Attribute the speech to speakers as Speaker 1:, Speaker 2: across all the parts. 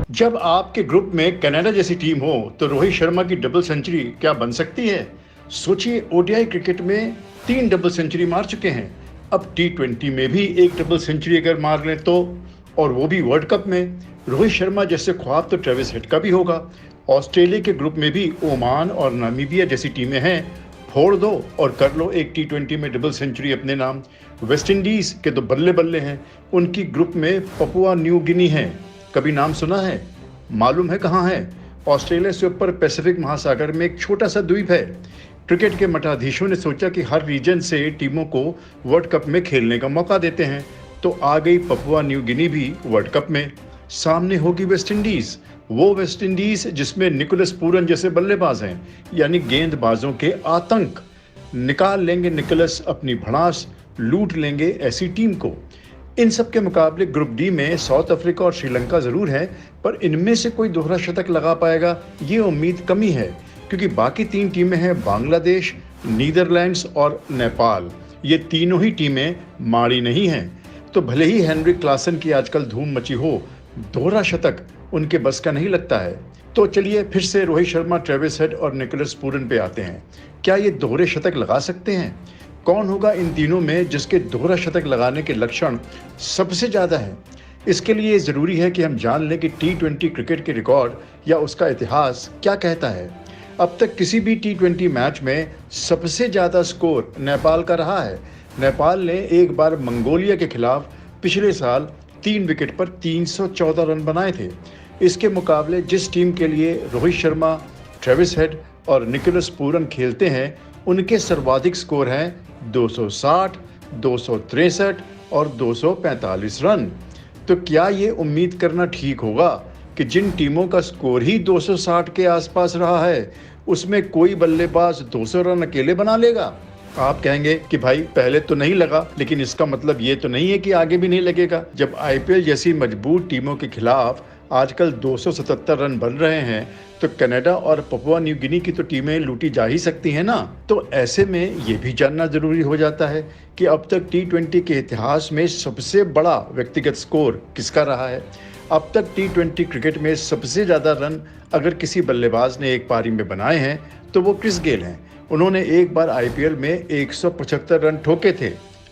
Speaker 1: जब आपके ग्रुप में कनाडा जैसी टीम हो तो रोहित शर्मा की डबल सेंचुरी क्या बन सकती है? सोचिए, ओडीआई क्रिकेट में 3 डबल सेंचुरी मार चुके हैं। अब टी20 में भी एक डबल सेंचुरी अगर मार लें तो, और वो भी वर्ल्ड कप में। रोहित शर्मा जैसे ख्वाब तो ट्रेविस हेड का भी होगा। ऑस्ट्रेलिया के ग्रुप में भी ओमान और नामीबिया जैसी टीमें हैं। फोड़ दो और कर लो एक टी20 में डबल सेंचुरी अपने नाम। वेस्ट इंडीज के तो बल्ले बल्ले हैं। उनकी ग्रुप में पपुआ न्यू गिनी है। कभी नाम सुना है? मालूम है कहाँ है? ऑस्ट्रेलिया से ऊपर पैसिफिक महासागर में एक छोटा सा द्वीप है। क्रिकेट के मठाधीशों ने सोचा कि हर रीजन से टीमों को वर्ल्ड कप में खेलने का मौका देते हैं, तो आ गई पपुआ न्यू गिनी भी वर्ल्ड कप में। सामने होगी वेस्ट इंडीज, वो वेस्ट इंडीज जिसमें निकोलस पूरन जैसे बल्लेबाज हैं, यानी गेंदबाजों के आतंक। निकाल लेंगे निकोलस अपनी भड़ास, लूट लेंगे ऐसी टीम को। इन सब के मुकाबले ग्रुप डी में साउथ अफ्रीका और श्रीलंका जरूर है, पर इनमें से कोई दोहरा शतक लगा पाएगा ये उम्मीद कमी है, क्योंकि बाकी 3 टीमें हैं बांग्लादेश, नीदरलैंड्स और नेपाल। ये तीनों ही टीमें माड़ी नहीं हैं। तो भले ही हेनरिक क्लासन की आजकल धूम मची हो, दोहरा शतक उनके बस का नहीं लगता है। तो चलिए फिर से रोहित शर्मा, ट्रेविस हेड और निकोलस पूरन पे आते हैं। क्या ये दोहरे शतक लगा सकते हैं? कौन होगा इन तीनों में जिसके दोहरा शतक लगाने के लक्षण सबसे ज्यादा हैं? इसके लिए जरूरी है कि हम जान लें कि टी20 क्रिकेट के रिकॉर्ड या उसका इतिहास क्या कहता है। अब तक किसी भी टी20 मैच में सबसे ज्यादा स्कोर नेपाल का रहा है। नेपाल ने एक बार मंगोलिया के खिलाफ पिछले साल 3 विकेट पर 314 रन बनाए थे। इसके मुकाबले जिस टीम के लिए रोहित शर्मा, ट्रेविस हेड और निकोलस पूरन खेलते हैं, उनके सर्वाधिक स्कोर हैं 260, 263 और 245 रन। तो क्या ये उम्मीद करना ठीक होगा कि जिन टीमों का स्कोर ही 260 के आसपास रहा है, उसमें कोई बल्लेबाज 200 रन अकेले बना लेगा? आप कहेंगे कि भाई पहले तो नहीं लगा, लेकिन इसका मतलब ये तो नहीं है कि आगे भी नहीं लगेगा। जब आईपीएल जैसी मजबूत टीमों के खिलाफ आजकल 277 रन बन रहे हैं, तो कनाडा और पपुआ न्यू गिनी की तो टीमें लूटी जा ही सकती हैं ना। तो ऐसे में ये भी जानना जरूरी हो जाता है कि अब तक टी20 के इतिहास में सबसे बड़ा व्यक्तिगत स्कोर किसका रहा है। अब तक टी20 क्रिकेट में सबसे ज्यादा रन अगर किसी बल्लेबाज ने एक पारी में बनाए हैं तो वो क्रिस गेल हैं। उन्होंने एक बार आईपीएल में 175 रन ठोके थे,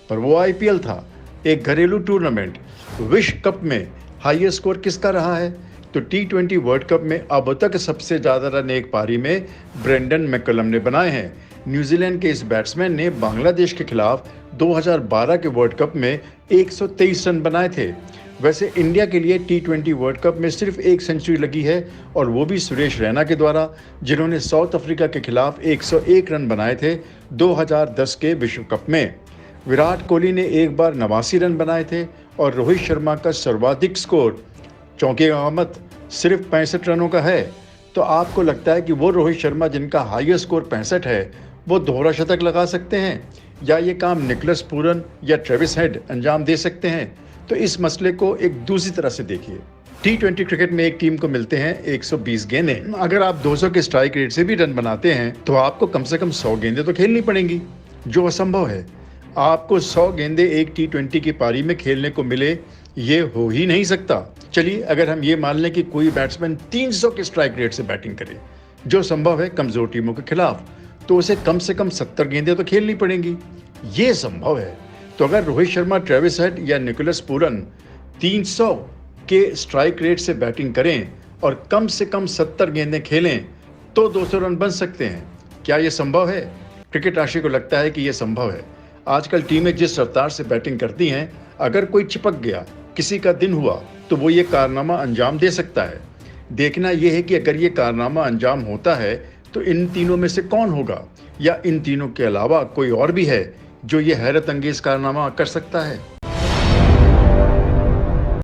Speaker 1: पर वो आईपीएल था, एक घरेलू टूर्नामेंट। विश्व कप में हाईएस्ट स्कोर किसका रहा है? तो टी20 वर्ल्ड कप में अब तक सबसे ज्यादा रन एक पारी में ब्रेंडन मैकलम ने बनाए हैं। न्यूजीलैंड के इस बैट्समैन ने बांग्लादेश के खिलाफ 2012 के वर्ल्ड कप में 123 रन बनाए थे। वैसे इंडिया के लिए टी20 वर्ल्ड कप में सिर्फ एक सेंचुरी लगी है, और वो भी सुरेश रैना के द्वारा, जिन्होंने साउथ अफ्रीका के खिलाफ 101 रन बनाए थे 2010 के विश्व कप में। विराट कोहली ने एक बार 89 रन बनाए थे, और रोहित शर्मा का सर्वाधिक स्कोर, चौंकेगा मत, सिर्फ 65 रनों का है। तो आपको लगता है कि वो रोहित शर्मा जिनका हाईएस्ट स्कोर 65 है, वो दोहरा शतक लगा सकते हैं, या ये काम निकोलस पूरन या ट्रेविस हेड अंजाम दे सकते हैं? तो इस मसले को एक दूसरी तरह से देखिए। टी20 क्रिकेट में एक टीम को मिलते हैं 120 गेंदें। अगर आप 200 के स्ट्राइक रेट से भी रन बनाते हैं तो आपको कम से कम 100 गेंदें तो खेलनी पड़ेंगी, जो असंभव है। आपको 100 गेंदें एक टी20 की पारी में खेलने को मिले, ये हो ही नहीं सकता। चलिए अगर हम ये मान लें कि कोई बैट्समैन 300 के स्ट्राइक रेट से बैटिंग करे, जो संभव है कमजोर टीमों के खिलाफ, तो उसे कम से कम 70 गेंदें तो खेलनी पड़ेंगी। ये संभव है। तो अगर रोहित शर्मा, ट्रेविस हेड या निकोलस पूरन 300 के स्ट्राइक रेट से बैटिंग करें और कम से कम 70 गेंदें खेलें, तो 200 रन बन सकते हैं। क्या ये संभव है? क्रिकेट आशिक को लगता है कि ये संभव है। आजकल टीमें जिस रफ्तार से बैटिंग करती हैं, अगर कोई चिपक गया, किसी का दिन हुआ, तो वो ये कारनामा अंजाम दे सकता है। देखना यह है कि अगर ये कारनामा अंजाम होता है तो इन तीनों में से कौन होगा, या इन तीनों के अलावा कोई और भी है जो ये हैरत अंगेज कारनामा कर सकता है।